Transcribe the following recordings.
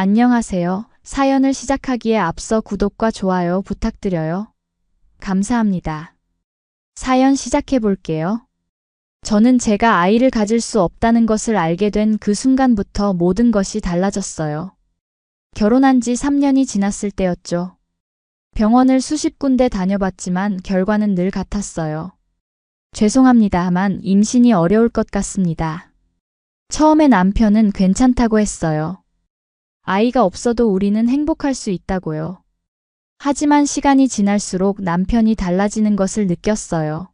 안녕하세요. 사연을 시작하기에 앞서 구독과 좋아요 부탁드려요. 감사합니다. 사연 시작해 볼게요. 저는 제가 아이를 가질 수 없다는 것을 알게 된 그 순간부터 모든 것이 달라졌어요. 결혼한 지 3년이 지났을 때였죠. 병원을 수십 군데 다녀봤지만 결과는 늘 같았어요. 죄송합니다만 임신이 어려울 것 같습니다. 처음에 남편은 괜찮다고 했어요. 아이가 없어도 우리는 행복할 수 있다고요. 하지만 시간이 지날수록 남편이 달라지는 것을 느꼈어요.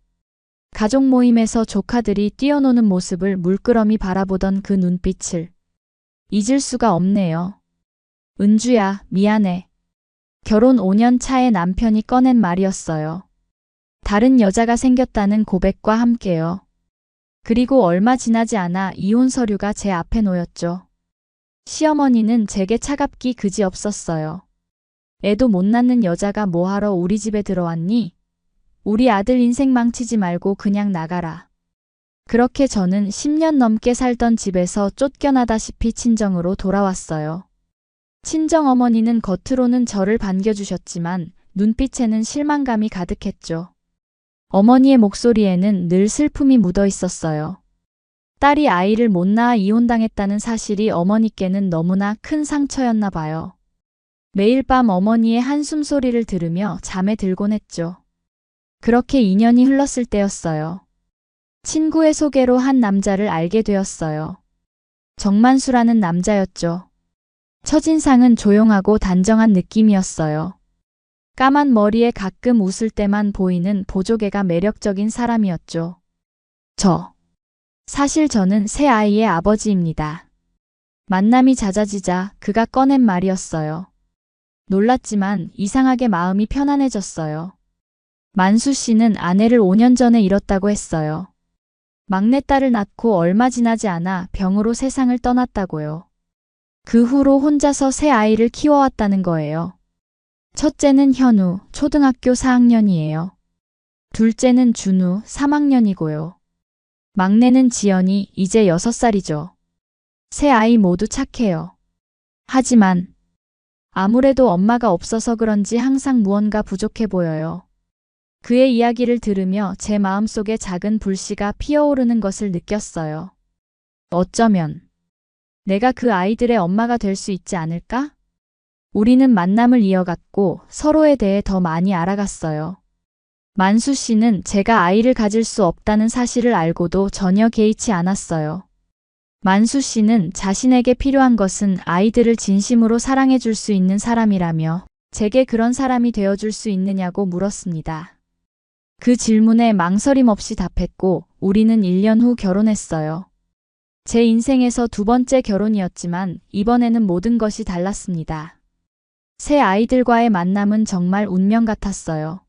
가족 모임에서 조카들이 뛰어노는 모습을 물끄러미 바라보던 그 눈빛을 잊을 수가 없네요. 은주야, 미안해. 결혼 5년 차에 남편이 꺼낸 말이었어요. 다른 여자가 생겼다는 고백과 함께요. 그리고 얼마 지나지 않아 이혼 서류가 제 앞에 놓였죠. 시어머니는 제게 차갑기 그지없었어요. 애도 못 낳는 여자가 뭐하러 우리 집에 들어왔니? 우리 아들 인생 망치지 말고 그냥 나가라. 그렇게 저는 10년 넘게 살던 집에서 쫓겨나다시피 친정으로 돌아왔어요. 친정어머니는 겉으로는 저를 반겨주셨지만 눈빛에는 실망감이 가득했죠. 어머니의 목소리에는 늘 슬픔이 묻어 있었어요. 딸이 아이를 못 낳아 이혼당했다는 사실이 어머니께는 너무나 큰 상처였나 봐요. 매일 밤 어머니의 한숨 소리를 들으며 잠에 들곤 했죠. 그렇게 2년이 흘렀을 때였어요. 친구의 소개로 한 남자를 알게 되었어요. 정만수라는 남자였죠. 첫인상은 조용하고 단정한 느낌이었어요. 까만 머리에 가끔 웃을 때만 보이는 보조개가 매력적인 사람이었죠. 사실 저는 새 아이의 아버지입니다. 만남이 잦아지자 그가 꺼낸 말이었어요. 놀랐지만 이상하게 마음이 편안해졌어요. 만수 씨는 아내를 5년 전에 잃었다고 했어요. 막내딸을 낳고 얼마 지나지 않아 병으로 세상을 떠났다고요. 그 후로 혼자서 새 아이를 키워왔다는 거예요. 첫째는 현우, 초등학교 4학년이에요. 둘째는 준우, 3학년이고요. 막내는 지연이, 이제 6살이죠. 세 아이 모두 착해요. 하지만 아무래도 엄마가 없어서 그런지 항상 무언가 부족해 보여요. 그의 이야기를 들으며 제 마음속에 작은 불씨가 피어오르는 것을 느꼈어요. 어쩌면 내가 그 아이들의 엄마가 될 수 있지 않을까? 우리는 만남을 이어갔고 서로에 대해 더 많이 알아갔어요. 만수 씨는 제가 아이를 가질 수 없다는 사실을 알고도 전혀 개의치 않았어요. 만수 씨는 자신에게 필요한 것은 아이들을 진심으로 사랑해 줄 수 있는 사람이라며 제게 그런 사람이 되어줄 수 있느냐고 물었습니다. 그 질문에 망설임 없이 답했고 우리는 1년 후 결혼했어요. 제 인생에서 두 번째 결혼이었지만 이번에는 모든 것이 달랐습니다. 새 아이들과의 만남은 정말 운명 같았어요.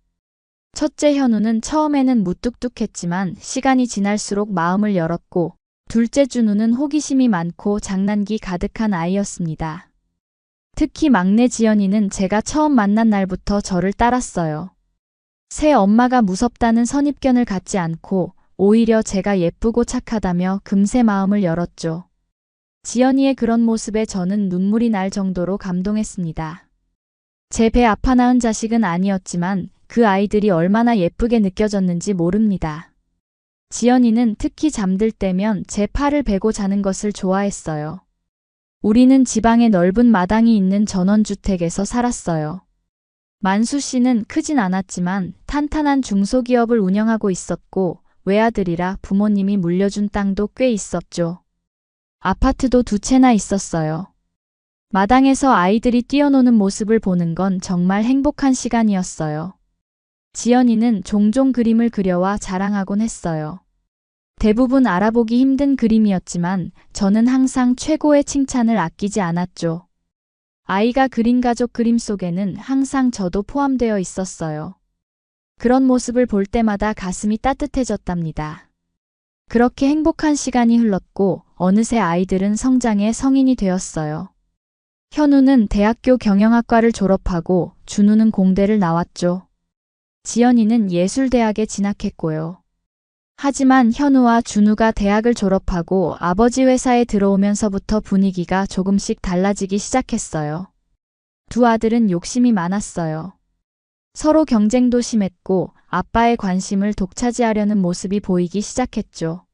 첫째 현우는 처음에는 무뚝뚝했지만 시간이 지날수록 마음을 열었고 둘째 준우는 호기심이 많고 장난기 가득한 아이였습니다. 특히 막내 지연이는 제가 처음 만난 날부터 저를 따랐어요. 새 엄마가 무섭다는 선입견을 갖지 않고 오히려 제가 예쁘고 착하다며 금세 마음을 열었죠. 지연이의 그런 모습에 저는 눈물이 날 정도로 감동했습니다. 제 배 아파 낳은 자식은 아니었지만 그 아이들이 얼마나 예쁘게 느껴졌는지 모릅니다. 지연이는 특히 잠들 때면 제 팔을 베고 자는 것을 좋아했어요. 우리는 지방에 넓은 마당이 있는 전원주택에서 살았어요. 만수 씨는 크진 않았지만 탄탄한 중소기업을 운영하고 있었고 외아들이라 부모님이 물려준 땅도 꽤 있었죠. 아파트도 2채나 있었어요. 마당에서 아이들이 뛰어노는 모습을 보는 건 정말 행복한 시간이었어요. 지연이는 종종 그림을 그려와 자랑하곤 했어요. 대부분 알아보기 힘든 그림이었지만 저는 항상 최고의 칭찬을 아끼지 않았죠. 아이가 그린 가족 그림 속에는 항상 저도 포함되어 있었어요. 그런 모습을 볼 때마다 가슴이 따뜻해졌답니다. 그렇게 행복한 시간이 흘렀고 어느새 아이들은 성장해 성인이 되었어요. 현우는 대학교 경영학과를 졸업하고 준우는 공대를 나왔죠. 지연이는 예술대학에 진학했고요. 하지만 현우와 준우가 대학을 졸업하고 아버지 회사에 들어오면서부터 분위기가 조금씩 달라지기 시작했어요. 두 아들은 욕심이 많았어요. 서로 경쟁도 심했고 아빠의 관심을 독차지하려는 모습이 보이기 시작했죠.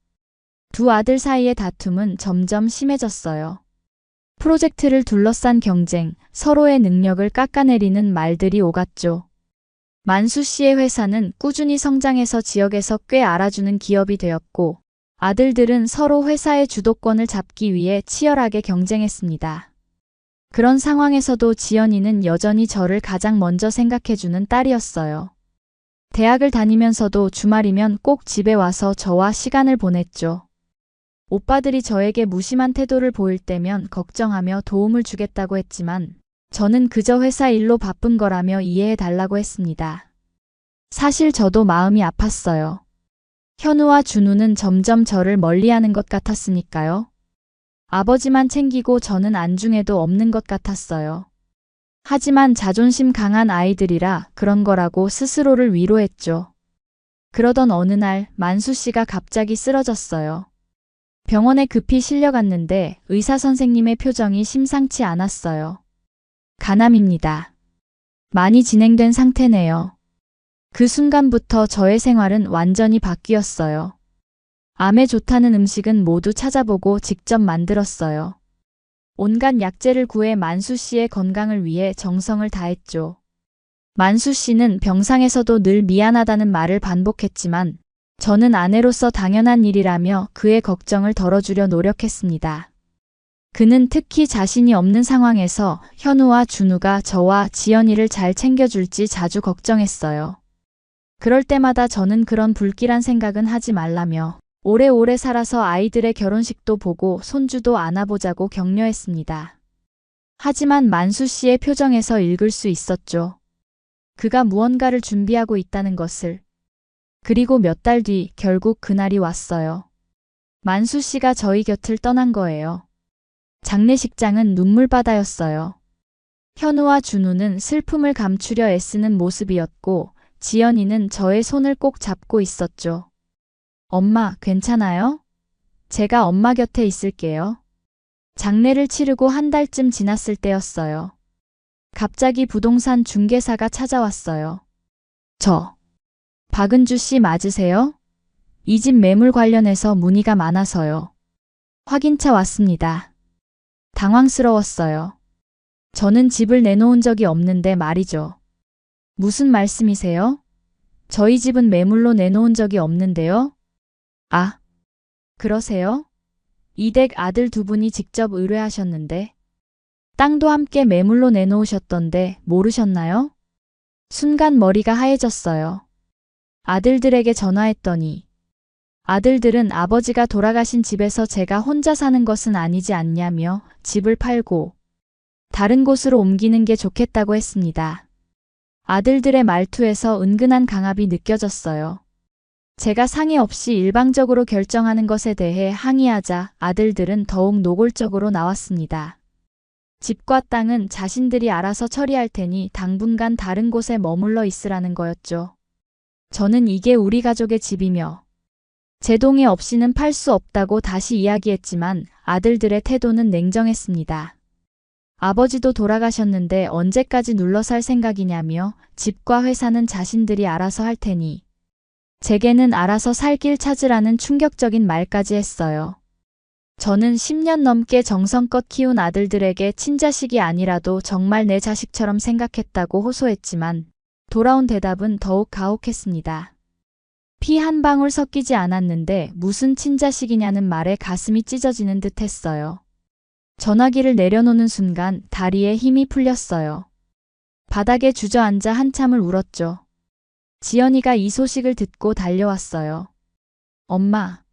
두 아들 사이의 다툼은 점점 심해졌어요. 프로젝트를 둘러싼 경쟁, 서로의 능력을 깎아내리는 말들이 오갔죠. 만수 씨의 회사는 꾸준히 성장해서 지역에서 꽤 알아주는 기업이 되었고, 아들들은 서로 회사의 주도권을 잡기 위해 치열하게 경쟁했습니다. 그런 상황에서도 지연이는 여전히 저를 가장 먼저 생각해주는 딸이었어요. 대학을 다니면서도 주말이면 꼭 집에 와서 저와 시간을 보냈죠. 오빠들이 저에게 무심한 태도를 보일 때면 걱정하며 도움을 주겠다고 했지만 저는 그저 회사 일로 바쁜 거라며 이해해 달라고 했습니다. 사실 저도 마음이 아팠어요. 현우와 준우는 점점 저를 멀리하는 것 같았으니까요. 아버지만 챙기고 저는 안중에도 없는 것 같았어요. 하지만 자존심 강한 아이들이라 그런 거라고 스스로를 위로했죠. 그러던 어느 날 만수 씨가 갑자기 쓰러졌어요. 병원에 급히 실려갔는데 의사 선생님의 표정이 심상치 않았어요. 간암입니다. 많이 진행된 상태네요. 그 순간부터 저의 생활은 완전히 바뀌었어요. 암에 좋다는 음식은 모두 찾아보고 직접 만들었어요. 온갖 약재를 구해 만수 씨의 건강을 위해 정성을 다했죠. 만수 씨는 병상에서도 늘 미안하다는 말을 반복했지만 저는 아내로서 당연한 일이라며 그의 걱정을 덜어주려 노력했습니다. 그는 특히 자신이 없는 상황에서 현우와 준우가 저와 지연이를 잘 챙겨줄지 자주 걱정했어요. 그럴 때마다 저는 그런 불길한 생각은 하지 말라며 오래오래 살아서 아이들의 결혼식도 보고 손주도 안아보자고 격려했습니다. 하지만 만수 씨의 표정에서 읽을 수 있었죠. 그가 무언가를 준비하고 있다는 것을. 그리고 몇 달 뒤 결국 그날이 왔어요. 만수 씨가 저희 곁을 떠난 거예요. 장례식장은 눈물바다였어요. 현우와 준우는 슬픔을 감추려 애쓰는 모습이었고 지연이는 저의 손을 꼭 잡고 있었죠. 엄마, 괜찮아요? 제가 엄마 곁에 있을게요. 장례를 치르고 한 달쯤 지났을 때였어요. 갑자기 부동산 중개사가 찾아왔어요. 박은주 씨 맞으세요? 이 집 매물 관련해서 문의가 많아서요. 확인차 왔습니다. 당황스러웠어요. 저는 집을 내놓은 적이 없는데 말이죠. 무슨 말씀이세요? 저희 집은 매물로 내놓은 적이 없는데요? 아, 그러세요? 이 댁 아들 두 분이 직접 의뢰하셨는데 땅도 함께 매물로 내놓으셨던데 모르셨나요? 순간 머리가 하얘졌어요. 아들들에게 전화했더니 아들들은 아버지가 돌아가신 집에서 제가 혼자 사는 것은 아니지 않냐며 집을 팔고 다른 곳으로 옮기는 게 좋겠다고 했습니다. 아들들의 말투에서 은근한 강압이 느껴졌어요. 제가 상의 없이 일방적으로 결정하는 것에 대해 항의하자 아들들은 더욱 노골적으로 나왔습니다. 집과 땅은 자신들이 알아서 처리할 테니 당분간 다른 곳에 머물러 있으라는 거였죠. 저는 이게 우리 가족의 집이며 제 동의 없이는 팔 수 없다고 다시 이야기했지만 아들들의 태도는 냉정했습니다. 아버지도 돌아가셨는데 언제까지 눌러 살 생각이냐며 집과 회사는 자신들이 알아서 할 테니 제게는 알아서 살 길 찾으라는 충격적인 말까지 했어요. 저는 10년 넘게 정성껏 키운 아들들에게 친자식이 아니라도 정말 내 자식처럼 생각했다고 호소했지만 돌아온 대답은 더욱 가혹했습니다. 피 한 방울 섞이지 않았는데 무슨 친자식이냐는 말에 가슴이 찢어지는 듯 했어요. 전화기를 내려놓는 순간 다리에 힘이 풀렸어요. 바닥에 주저앉아 한참을 울었죠. 지연이가 이 소식을 듣고 달려왔어요. 엄마,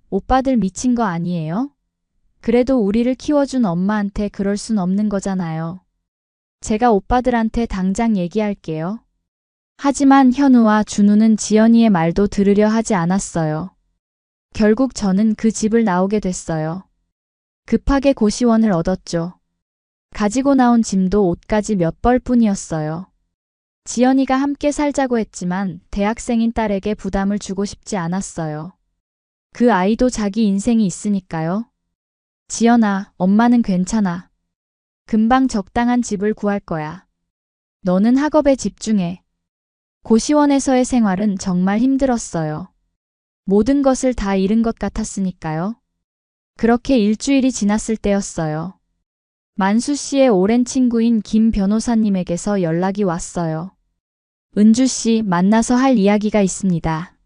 오빠들 미친 거 아니에요? 그래도 우리를 키워준 엄마한테 그럴 순 없는 거잖아요. 제가 오빠들한테 당장 얘기할게요. 하지만 현우와 준우는 지연이의 말도 들으려 하지 않았어요. 결국 저는 그 집을 나오게 됐어요. 급하게 고시원을 얻었죠. 가지고 나온 짐도 옷까지 몇 벌뿐이었어요. 지연이가 함께 살자고 했지만 대학생인 딸에게 부담을 주고 싶지 않았어요. 그 아이도 자기 인생이 있으니까요. 지연아, 엄마는 괜찮아. 금방 적당한 집을 구할 거야. 너는 학업에 집중해. 고시원에서의 생활은 정말 힘들었어요. 모든 것을 다 잃은 것 같았으니까요. 그렇게 일주일이 지났을 때였어요. 만수 씨의 오랜 친구인 김 변호사님에게서 연락이 왔어요. 은주 씨, 만나서 할 이야기가 있습니다.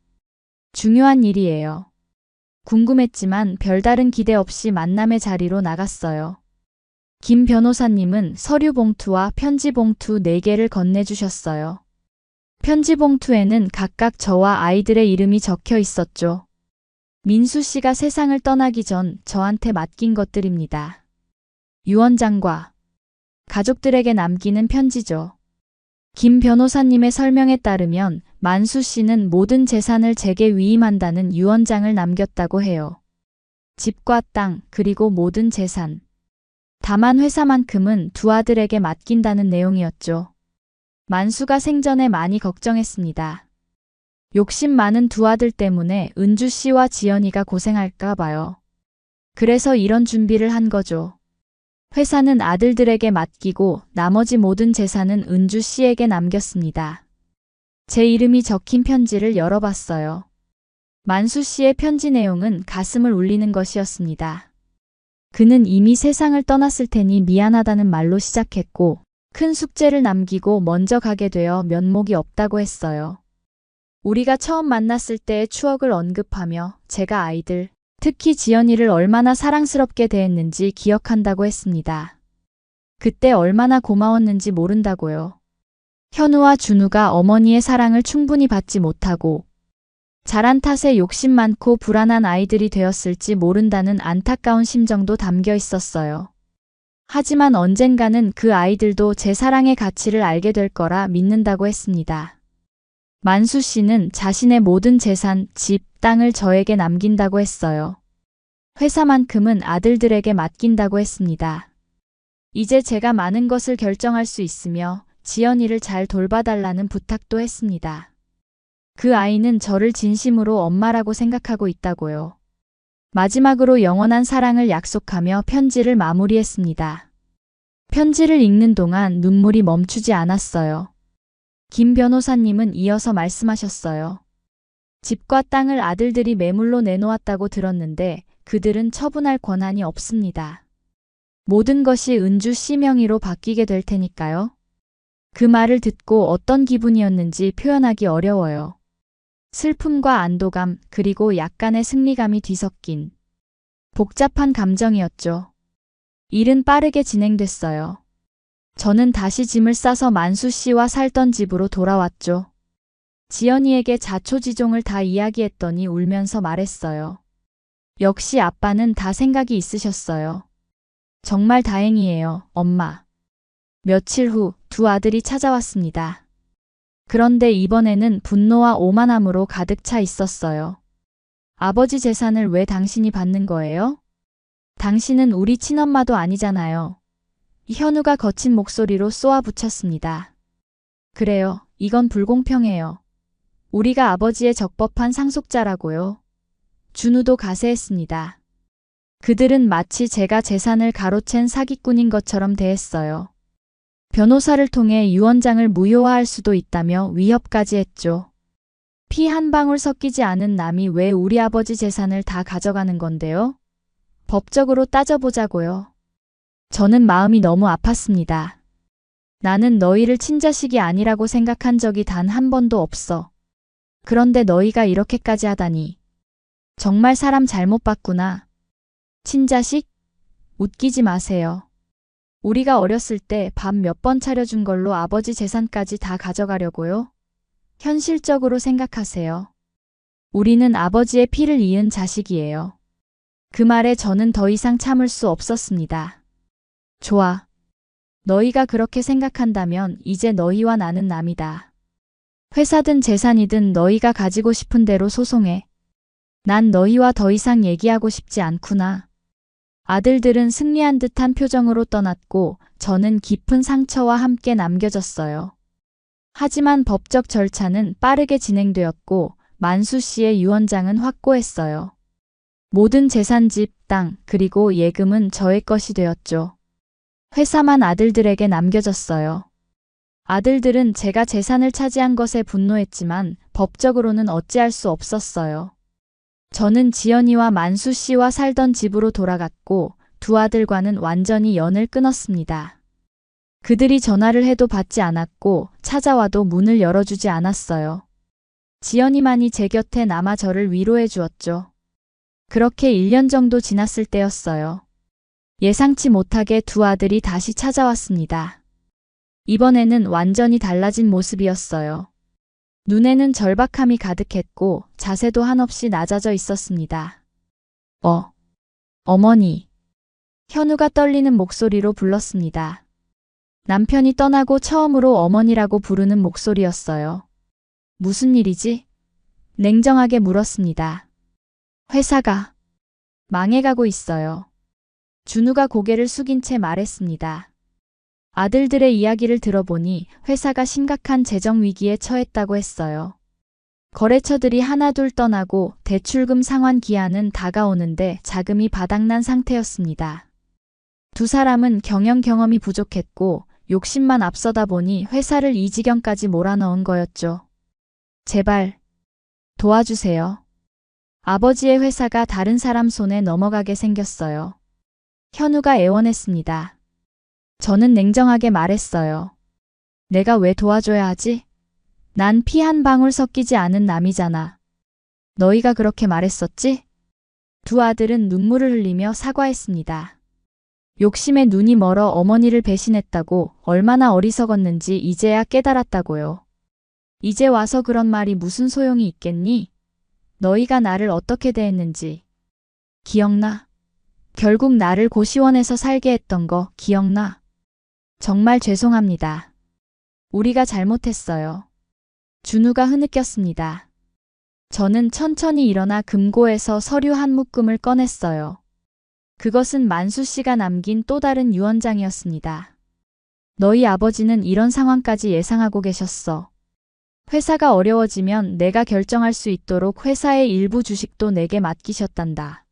중요한 일이에요. 궁금했지만 별다른 기대 없이 만남의 자리로 나갔어요. 김 변호사님은 서류 봉투와 편지 봉투 4개를 건네주셨어요. 편지 봉투에는 각각 저와 아이들의 이름이 적혀 있었죠. 민수 씨가 세상을 떠나기 전 저한테 맡긴 것들입니다. 유언장과 가족들에게 남기는 편지죠. 김 변호사님의 설명에 따르면 만수 씨는 모든 재산을 제게 위임한다는 유언장을 남겼다고 해요. 집과 땅, 그리고 모든 재산. 다만 회사만큼은 두 아들에게 맡긴다는 내용이었죠. 만수가 생전에 많이 걱정했습니다. 욕심 많은 두 아들 때문에 은주 씨와 지연이가 고생할까 봐요. 그래서 이런 준비를 한 거죠. 회사는 아들들에게 맡기고 나머지 모든 재산은 은주 씨에게 남겼습니다. 제 이름이 적힌 편지를 열어봤어요. 만수 씨의 편지 내용은 가슴을 울리는 것이었습니다. 그는 이미 세상을 떠났을 테니 미안하다는 말로 시작했고 큰 숙제를 남기고 먼저 가게 되어 면목이 없다고 했어요. 우리가 처음 만났을 때의 추억을 언급하며 제가 아이들, 특히 지연이를 얼마나 사랑스럽게 대했는지 기억한다고 했습니다. 그때 얼마나 고마웠는지 모른다고요. 현우와 준우가 어머니의 사랑을 충분히 받지 못하고 자란 탓에 욕심 많고 불안한 아이들이 되었을지 모른다는 안타까운 심정도 담겨 있었어요. 하지만 언젠가는 그 아이들도 제 사랑의 가치를 알게 될 거라 믿는다고 했습니다. 만수 씨는 자신의 모든 재산, 집, 땅을 저에게 남긴다고 했어요. 회사만큼은 아들들에게 맡긴다고 했습니다. 이제 제가 많은 것을 결정할 수 있으며 지연이를 잘 돌봐달라는 부탁도 했습니다. 그 아이는 저를 진심으로 엄마라고 생각하고 있다고요. 마지막으로 영원한 사랑을 약속하며 편지를 마무리했습니다. 편지를 읽는 동안 눈물이 멈추지 않았어요. 김 변호사님은 이어서 말씀하셨어요. 집과 땅을 아들들이 매물로 내놓았다고 들었는데 그들은 처분할 권한이 없습니다. 모든 것이 은주 씨 명의로 바뀌게 될 테니까요. 그 말을 듣고 어떤 기분이었는지 표현하기 어려워요. 슬픔과 안도감, 그리고 약간의 승리감이 뒤섞인 복잡한 감정이었죠. 일은 빠르게 진행됐어요. 저는 다시 짐을 싸서 만수 씨와 살던 집으로 돌아왔죠. 지연이에게 자초지종을 다 이야기했더니 울면서 말했어요. 역시 아빠는 다 생각이 있으셨어요. 정말 다행이에요, 엄마. 며칠 후 두 아들이 찾아왔습니다. 그런데 이번에는 분노와 오만함으로 가득 차 있었어요. 아버지 재산을 왜 당신이 받는 거예요? 당신은 우리 친엄마도 아니잖아요. 현우가 거친 목소리로 쏘아붙였습니다. 그래요, 이건 불공평해요. 우리가 아버지의 적법한 상속자라고요. 준우도 가세했습니다. 그들은 마치 제가 재산을 가로챈 사기꾼인 것처럼 대했어요. 변호사를 통해 유언장을 무효화할 수도 있다며 위협까지 했죠. 피 한 방울 섞이지 않은 남이 왜 우리 아버지 재산을 다 가져가는 건데요? 법적으로 따져보자고요. 저는 마음이 너무 아팠습니다. 나는 너희를 친자식이 아니라고 생각한 적이 단 한 번도 없어. 그런데 너희가 이렇게까지 하다니. 정말 사람 잘못 봤구나. 친자식? 웃기지 마세요. 우리가 어렸을 때 밥 몇 번 차려준 걸로 아버지 재산까지 다 가져가려고요? 현실적으로 생각하세요. 우리는 아버지의 피를 이은 자식이에요. 그 말에 저는 더 이상 참을 수 없었습니다. 좋아. 너희가 그렇게 생각한다면 이제 너희와 나는 남이다. 회사든 재산이든 너희가 가지고 싶은 대로 소송해. 난 너희와 더 이상 얘기하고 싶지 않구나. 아들들은 승리한 듯한 표정으로 떠났고 저는 깊은 상처와 함께 남겨졌어요. 하지만 법적 절차는 빠르게 진행되었고 만수 씨의 유언장은 확고했어요. 모든 재산, 집, 땅, 그리고 예금은 저의 것이 되었죠. 회사만 아들들에게 남겨졌어요. 아들들은 제가 재산을 차지한 것에 분노했지만 법적으로는 어찌할 수 없었어요. 저는 지연이와 만수 씨와 살던 집으로 돌아갔고 두 아들과는 완전히 연을 끊었습니다. 그들이 전화를 해도 받지 않았고 찾아와도 문을 열어주지 않았어요. 지연이만이 제 곁에 남아 저를 위로해 주었죠. 그렇게 1년 정도 지났을 때였어요. 예상치 못하게 두 아들이 다시 찾아왔습니다. 이번에는 완전히 달라진 모습이었어요. 눈에는 절박함이 가득했고 자세도 한없이 낮아져 있었습니다. 어머니. 현우가 떨리는 목소리로 불렀습니다. 남편이 떠나고 처음으로 어머니라고 부르는 목소리였어요. 무슨 일이지? 냉정하게 물었습니다. 회사가 망해가고 있어요. 준우가 고개를 숙인 채 말했습니다. 아들들의 이야기를 들어보니 회사가 심각한 재정 위기에 처했다고 했어요. 거래처들이 하나둘 떠나고 대출금 상환 기한은 다가오는데 자금이 바닥난 상태였습니다. 두 사람은 경영 경험이 부족했고 욕심만 앞서다 보니 회사를 이 지경까지 몰아넣은 거였죠. 제발 도와주세요. 아버지의 회사가 다른 사람 손에 넘어가게 생겼어요. 현우가 애원했습니다. 저는 냉정하게 말했어요. 내가 왜 도와줘야 하지? 난 피 한 방울 섞이지 않은 남이잖아. 너희가 그렇게 말했었지? 두 아들은 눈물을 흘리며 사과했습니다. 욕심에 눈이 멀어 어머니를 배신했다고 얼마나 어리석었는지 이제야 깨달았다고요. 이제 와서 그런 말이 무슨 소용이 있겠니? 너희가 나를 어떻게 대했는지. 기억나? 결국 나를 고시원에서 살게 했던 거 기억나? 정말 죄송합니다. 우리가 잘못했어요. 준우가 흐느꼈습니다. 저는 천천히 일어나 금고에서 서류 한 묶음을 꺼냈어요. 그것은 만수 씨가 남긴 또 다른 유언장이었습니다. 너희 아버지는 이런 상황까지 예상하고 계셨어. 회사가 어려워지면 내가 결정할 수 있도록 회사의 일부 주식도 내게 맡기셨단다.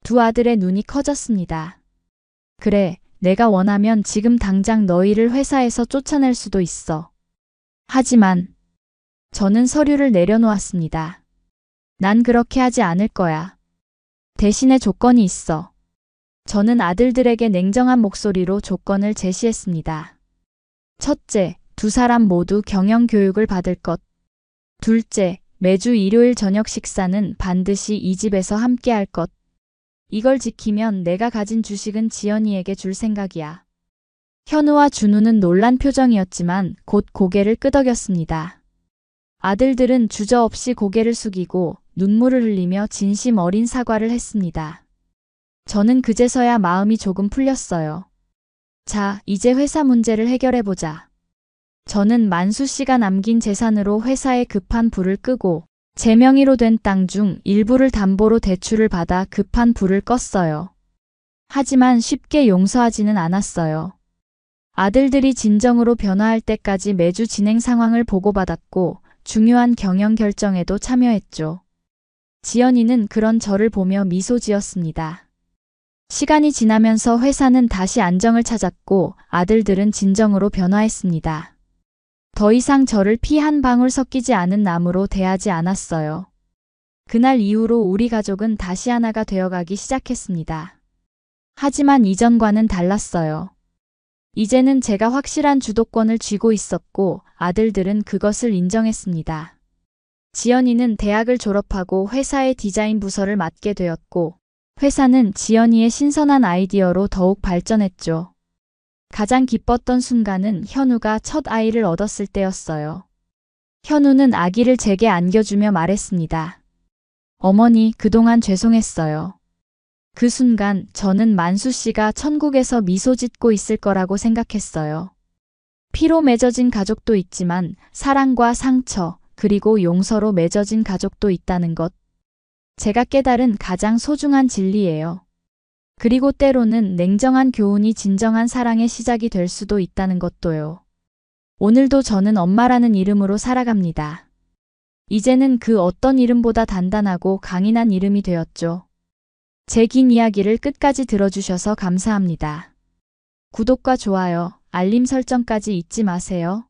두 아들의 눈이 커졌습니다. 그래, 내가 원하면 지금 당장 너희를 회사에서 쫓아낼 수도 있어. 하지만 저는 서류를 내려놓았습니다. 난 그렇게 하지 않을 거야. 대신에 조건이 있어. 저는 아들들에게 냉정한 목소리로 조건을 제시했습니다. 첫째, 두 사람 모두 경영 교육을 받을 것. 둘째, 매주 일요일 저녁 식사는 반드시 이 집에서 함께 할 것. 이걸 지키면 내가 가진 주식은 지연이에게 줄 생각이야. 현우와 준우는 놀란 표정이었지만 곧 고개를 끄덕였습니다. 아들들은 주저없이 고개를 숙이고 눈물을 흘리며 진심 어린 사과를 했습니다. 저는 그제서야 마음이 조금 풀렸어요. 자, 이제 회사 문제를 해결해보자. 저는 만수 씨가 남긴 재산으로 회사의 급한 불을 끄고 제 명의로 된 땅 중 일부를 담보로 대출을 받아 급한 불을 껐어요. 하지만 쉽게 용서하지는 않았어요. 아들들이 진정으로 변화할 때까지 매주 진행 상황을 보고받았고 중요한 경영 결정에도 참여했죠. 지연이는 그런 저를 보며 미소 지었습니다. 시간이 지나면서 회사는 다시 안정을 찾았고 아들들은 진정으로 변화했습니다. 더 이상 저를 피 한 방울 섞이지 않은 남으로 대하지 않았어요. 그날 이후로 우리 가족은 다시 하나가 되어가기 시작했습니다. 하지만 이전과는 달랐어요. 이제는 제가 확실한 주도권을 쥐고 있었고 아들들은 그것을 인정했습니다. 지연이는 대학을 졸업하고 회사의 디자인 부서를 맡게 되었고 회사는 지연이의 신선한 아이디어로 더욱 발전했죠. 가장 기뻤던 순간은 현우가 첫 아이를 얻었을 때였어요. 현우는 아기를 제게 안겨주며 말했습니다. 어머니, 그동안 죄송했어요. 그 순간 저는 만수 씨가 천국에서 미소 짓고 있을 거라고 생각했어요. 피로 맺어진 가족도 있지만 사랑과 상처, 그리고 용서로 맺어진 가족도 있다는 것. 제가 깨달은 가장 소중한 진리예요. 그리고 때로는 냉정한 교훈이 진정한 사랑의 시작이 될 수도 있다는 것도요. 오늘도 저는 엄마라는 이름으로 살아갑니다. 이제는 그 어떤 이름보다 단단하고 강인한 이름이 되었죠. 제 긴 이야기를 끝까지 들어주셔서 감사합니다. 구독과 좋아요, 알림 설정까지 잊지 마세요.